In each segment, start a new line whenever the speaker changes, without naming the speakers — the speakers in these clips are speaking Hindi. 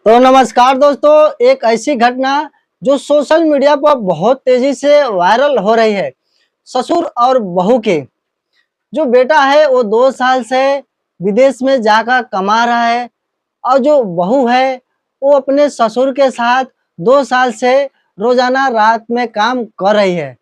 तो नमस्कार दोस्तों, एक ऐसी घटना जो सोशल मीडिया पर बहुत तेजी से वायरल हो रही है। ससुर और बहू की जो बेटा है वो 2 साल से विदेश में जाकर कमा रहा है और जो बहू है वो अपने ससुर के साथ 2 साल से रोजाना रात में काम कर रही है।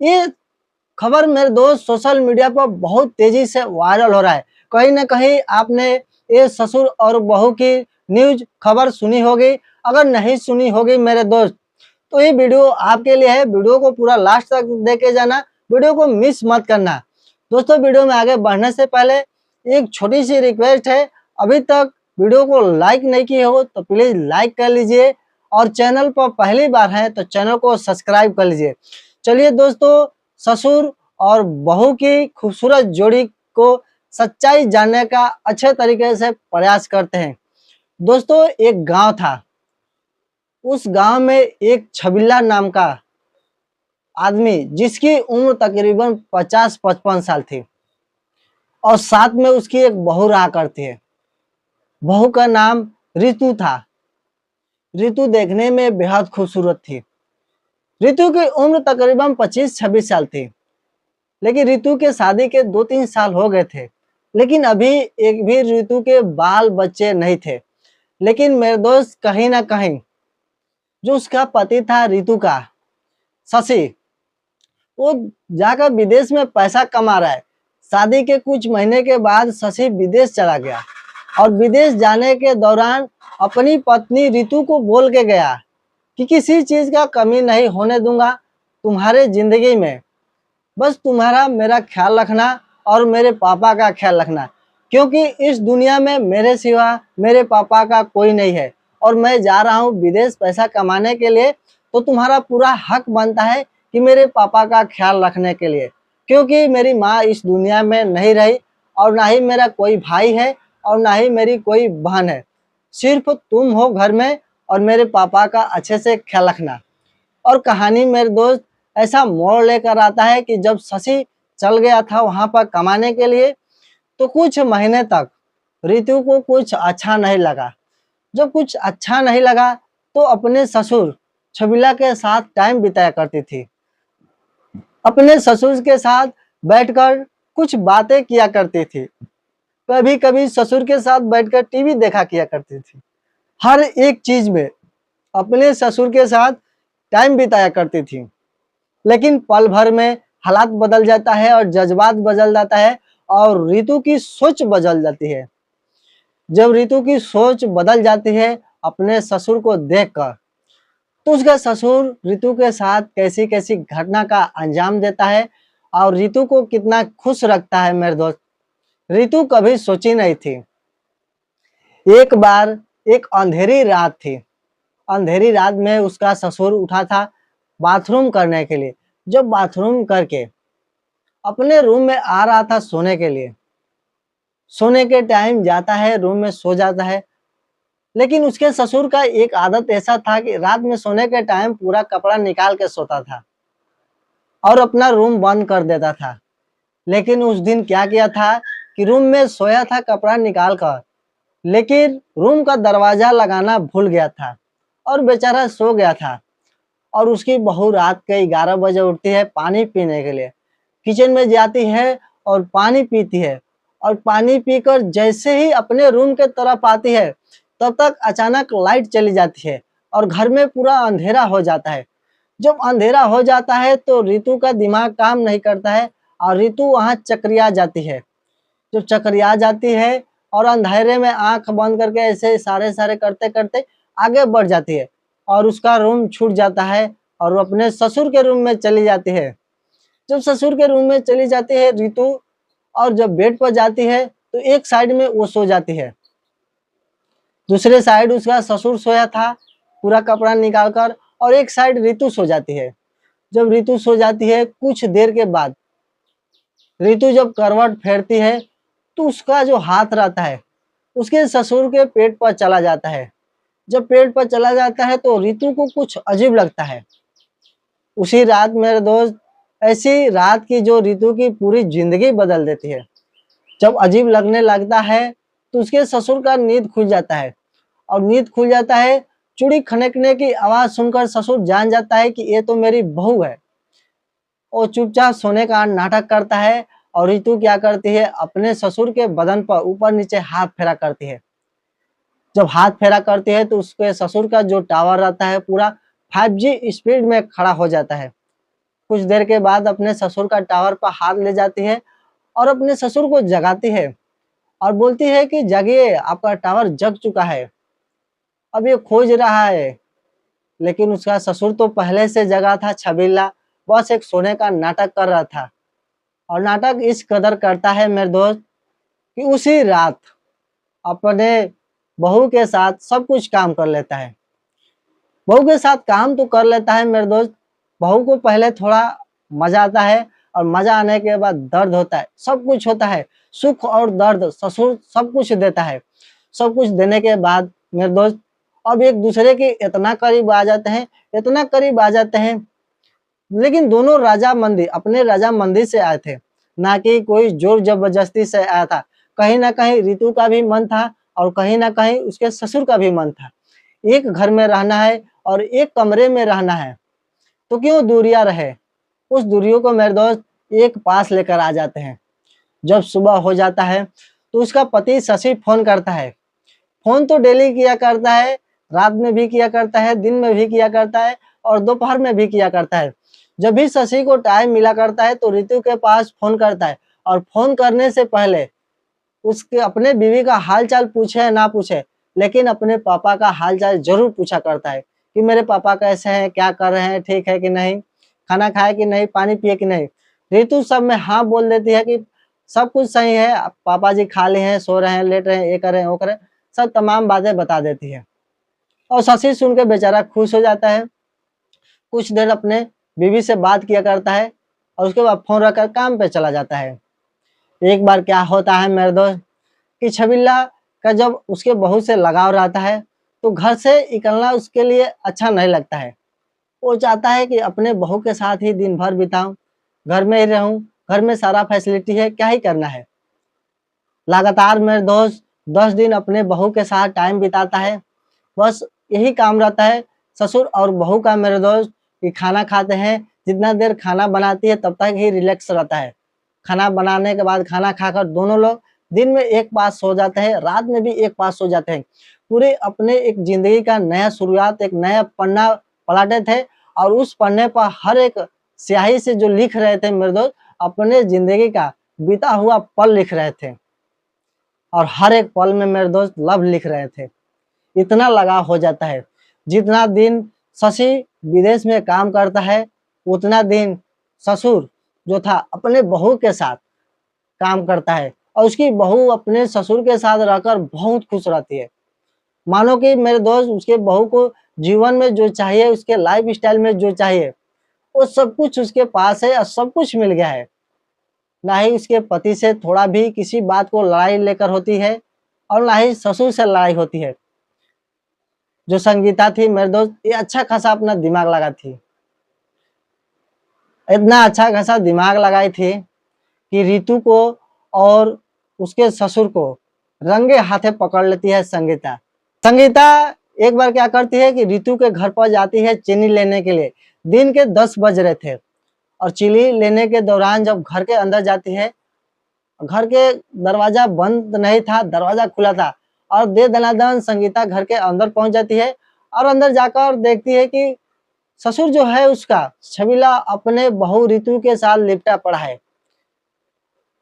ये खबर मेरे दोस्त सोशल मीडिया पर बहुत तेजी से वायरल हो रहा है। कहीं ना कहीं आपने ये ससुर और बहू की न्यूज खबर सुनी होगी। अगर नहीं सुनी होगी मेरे दोस्त, तो ये वीडियो आपके लिए है। वीडियो को पूरा लास्ट तक देखे जाना, वीडियो को मिस मत करना। दोस्तों, वीडियो में आगे बढ़ने से पहले एक छोटी सी रिक्वेस्ट है। अभी तक वीडियो को लाइक नहीं किए हो तो प्लीज लाइक कर लीजिए, और चैनल पर पहली बार है तो चैनल को सब्सक्राइब कर लीजिए। चलिए दोस्तों, ससुर और बहू की खूबसूरत जोड़ी को सच्चाई जानने का अच्छे तरीके से प्रयास करते हैं। दोस्तों, एक गांव था। उस गांव में एक छबिल्ला नाम का आदमी, जिसकी उम्र तकरीबन 50-55 साल थी, और साथ में उसकी एक बहू रहा करती है। बहू का नाम रितु था। रितु देखने में बेहद खूबसूरत थी। रितु की उम्र तकरीबन 25-26 साल थी, लेकिन रितु के शादी के 2-3 साल हो गए थे, लेकिन अभी एक भी रितु के बाल बच्चे नहीं थे। लेकिन मेरे दोस्त, कहीं ना कहीं जो उसका पति था रितु का, शशि, वो जाकर विदेश में पैसा कमा रहा है। शादी के कुछ महीने के बाद शशि विदेश चला गया, और विदेश जाने के दौरान अपनी पत्नी रितु को बोल के गया कि किसी चीज का कमी नहीं होने दूंगा तुम्हारे जिंदगी में। बस तुम्हारा मेरा ख्याल रखना और मेरे पापा का ख्याल रखना, क्योंकि इस दुनिया में मेरे सिवा मेरे पापा का कोई नहीं है, और मैं जा रहा हूँ विदेश पैसा कमाने के लिए। तो तुम्हारा पूरा हक बनता है कि मेरे पापा का ख्याल रखने के लिए, क्योंकि मेरी माँ इस दुनिया में नहीं रही, और ना ही मेरा कोई भाई है, और ना ही मेरी कोई बहन है। सिर्फ तुम हो घर में, और मेरे पापा का अच्छे से ख्याल रखना। और कहानी मेरे दोस्त ऐसा मोड़ लेकर आता है कि जब शशि चल गया था वहां पर कमाने के लिए, तो कुछ महीने तक रितु को कुछ अच्छा नहीं लगा। जब कुछ अच्छा नहीं लगा तो अपने ससुर छबिला के साथ टाइम बिताया करती थी। अपने ससुर के साथ बैठकर कुछ बातें किया करती थी। कभी कभी ससुर के साथ बैठकर टीवी देखा किया करती थी। हर एक चीज में अपने ससुर के साथ टाइम बिताया करती थी। लेकिन पल भर में हालात बदल जाता है, और जज्बात बदल जाता है, और रितु की सोच बदल जाती है। जब रितु की सोच बदल जाती है अपने ससुर को देखकर, तो उसका ससुर रितु के साथ कैसी कैसी घटना का अंजाम देता है, और रितु को कितना खुश रखता है मेरे दोस्त, रितु कभी सोची नहीं थी। एक बार एक अंधेरी रात थी। अंधेरी रात में उसका ससुर उठा था बाथरूम करने के लिए। जब बाथरूम करके अपने रूम में आ रहा था सोने के लिए, सोने के टाइम जाता है रूम में सो जाता है। लेकिन उसके ससुर का एक आदत ऐसा था कि रात में सोने के टाइम पूरा कपड़ा निकाल के सोता था और अपना रूम बंद कर देता था। लेकिन उस दिन क्या किया था कि रूम में सोया था कपड़ा निकाल कर, लेकिन रूम का दरवाजा लगाना भूल गया था, और बेचारा सो गया था। और उसकी बहू रात के 11 बजे उठती है पानी पीने के लिए, किचन में जाती है और पानी पीती है। और पानी पीकर जैसे ही अपने रूम के तरफ आती है, तब तक अचानक लाइट चली जाती है और घर में पूरा अंधेरा हो जाता है। जब अंधेरा हो जाता है तो रितु का दिमाग काम नहीं करता है, और रितु वहां चकरिया जाती है। जब चकरिया जाती है और अंधेरे में आंख बंद करके ऐसे इशारे इशारे करते करते आगे बढ़ जाती है, और उसका रूम छूट जाता है और वो अपने ससुर के रूम में चली जाती है। जब ससुर के रूम में चली जाती है रितु, और जब बेड पर जाती है तो एक साइड में वो सो जाती है, दूसरे साइड उसका ससुर सोया था पूरा कपड़ा निकालकर, और एक साइड रितु सो जाती है। जब रितु सो जाती है कुछ देर के बाद रितु जब करवट फेरती है, तो उसका जो हाथ रहता है उसके ससुर के पेट पर चला जाता है। जब पेट पर चला जाता है तो रितु को कुछ अजीब लगता है। उसी रात मेरे दोस्त, ऐसी रात की जो रितु की पूरी जिंदगी बदल देती है। जब अजीब लगने लगता है तो उसके ससुर का नींद खुल जाता है, और नींद खुल जाता है। चूड़ी खनकने की आवाज सुनकर ससुर जान जाता है कि ये तो मेरी बहू है। वो चुपचाप सोने का नाटक करता है और रितु क्या करती है, अपने ससुर के बदन पर ऊपर नीचे हाथ फेरा करती है। जब हाथ फेरा करती है तो उसके ससुर का जो टावर रहता है पूरा 5G स्पीड में खड़ा हो जाता है। कुछ देर के बाद अपने ससुर का टावर पर हाथ ले जाती है और अपने ससुर को जगाती है और बोलती है कि जागिए, आपका टावर जग चुका है, अब ये खोज रहा है। लेकिन उसका ससुर तो पहले से जगा था छबीला, बस एक सोने का नाटक कर रहा था। और नाटक इस कदर करता है मेरे दोस्त कि उसी रात अपने बहू के साथ सब कुछ काम कर लेता है। बहू के साथ काम तो कर लेता है मेरे दोस्त। बहू को पहले थोड़ा मजा आता है और मजा आने के बाद दर्द होता है, सब कुछ होता है, सुख और दर्द ससुर सब कुछ देता है। सब कुछ देने के बाद मेरे दोस्त अब एक दूसरे के इतना करीब आ जाते हैं, इतना करीब आ जाते हैं। लेकिन दोनों राजामंदी अपने राजामंदी से आए थे, ना कि कोई जोर जबरदस्ती से आया था। कहीं ना कहीं रितु का भी मन था और कहीं ना कहीं उसके ससुर का भी मन था। एक घर में रहना है और एक कमरे में रहना है, तो क्यों दूरियां रहे। उस दूरियों को मेरे दोस्त एक पास लेकर आ जाते हैं। जब सुबह हो जाता है तो उसका पति शशि फोन करता है। फोन तो डेली किया करता है, रात में भी किया करता है, दिन में भी किया करता है और दोपहर में भी किया करता है। जब भी शशि को टाइम मिला करता है तो रितु के पास फोन करता है और फोन करने से पहले उसके अपने बीवी का हाल चाल पूछे या ना पूछे, लेकिन अपने पापा का हाल चाल जरूर पूछा करता है कि मेरे पापा कैसे हैं, क्या कर रहे हैं, ठीक है कि नहीं, खाना खाए कि नहीं, पानी पिए कि नहीं। रितु सब में हाँ बोल देती है कि सब कुछ सही है, पापा जी खा लिए हैं, सो रहे हैं, लेट रहे हैं, ये कर रहे हैं, वो कर रहे हैं, सब तमाम बातें बता देती है। और शशि सुन के बेचारा खुश हो जाता है। कुछ देर अपने बीवी से बात किया करता है और उसके बाद फोन रखकर काम पे चला जाता है। एक बार क्या होता है मेरे दोस्त कि छबिल्ला का जब उसके बहू से लगाव रहता है तो घर से निकलना उसके लिए अच्छा नहीं लगता है। वो चाहता है कि अपने बहू के साथ ही दिन भर बिताऊं, घर में ही रहूं, घर में सारा फैसिलिटी है, क्या ही करना है। लगातार मेरे दोस्त 10 दिन अपने बहू के साथ टाइम बिताता है। बस यही काम रहता है ससुर और बहू का मेरे दोस्त कि खाना खाते हैं, जितना देर खाना बनाती है तब तक ही रिलैक्स रहता है। खाना बनाने के बाद खाना खाकर दोनों लोग दिन में एक पास सो जाते हैं, रात में भी एक पास सो जाते हैं। पूरे अपने एक जिंदगी का नया शुरुआत, एक नया पन्ना पलटे थे और उस पन्ने पर हर एक स्याही से जो लिख रहे थे मेरे दोस्त, अपने जिंदगी का बीता हुआ पल लिख रहे थे और हर एक पल में मेरे दोस्त लव लिख रहे थे। इतना लगाव हो जाता है। जितना दिन शशि विदेश में काम करता है उतना दिन ससुर जो था अपने बहू के साथ काम करता है और उसकी बहू अपने ससुर के साथ रहकर बहुत खुश रहती है। मानो कि मेरे दोस्त उसके बहू को जीवन में जो चाहिए, उसके लाइफ स्टाइल में जो चाहिए वो सब कुछ उसके पास है और सब कुछ मिल गया है। ना ही उसके पति से थोड़ा भी किसी बात को लड़ाई लेकर होती है और ना ही ससुर से लड़ाई होती है। जो संगीता थी मेरे दोस्त ये अच्छा खासा अपना दिमाग लगा थी, इतना अच्छा खासा दिमाग लगाई थी कि रितु को और उसके ससुर को रंगे हाथे पकड़ लेती है संगीता। संगीता एक बार क्या करती है कि रितु के घर पर जाती है चीनी लेने के लिए। दिन के 10 बज रहे थे और चीनी लेने के दौरान जब घर के अंदर जाती है, घर के दरवाजा बंद नहीं था, दरवाजा खुला था और दे दनादन संगीता घर के अंदर पहुंच जाती है और अंदर जाकर देखती है कि ससुर जो है उसका छबीला अपने बहू रितु के साथ लिपटा पड़ा है।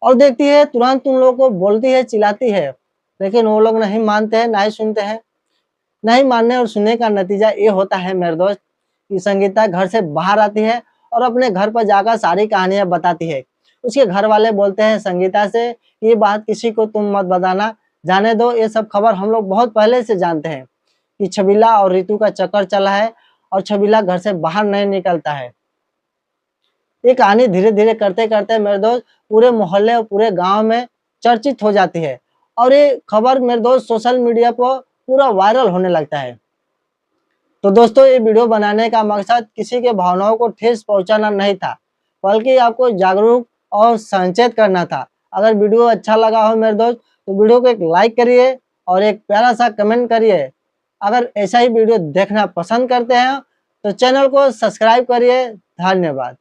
और देखती है तुरंत उन लोगों को बोलती है, चिल्लाती है, लेकिन वो लोग नहीं मानते हैं, नहीं सुनते हैं। नहीं मानने और सुनने का नतीजा ये होता है मेरे दोस्त कि संगीता घर से बाहर आती है और अपने घर पर जाकर सारी कहानियां बताती है। उसके घर वाले बोलते हैं संगीता से ये बात किसी को तुम मत बताना, जाने दो, ये सब खबर हम लोग बहुत पहले से जानते हैं कि छबीला और रितु का चक्कर चला है और छबीला घर से बाहर नहीं निकलता है। ये कहानी धीरे धीरे करते करते मेरे दोस्त पूरे मोहल्ले और पूरे गांव में चर्चित हो जाती है और ये खबर मेरे दोस्त सोशल मीडिया पर पूरा वायरल होने लगता है। तो दोस्तों ये वीडियो बनाने का मकसद किसी के भावनाओं को ठेस पहुंचाना नहीं था, बल्कि आपको जागरूक और संचेत करना था। अगर वीडियो अच्छा लगा हो मेरे दोस्त तो वीडियो को एक लाइक करिए और एक प्यारा सा कमेंट करिए अगर ऐसा ही वीडियो देखना पसंद करते हैं तो चैनल को सब्सक्राइब करिए। धन्यवाद।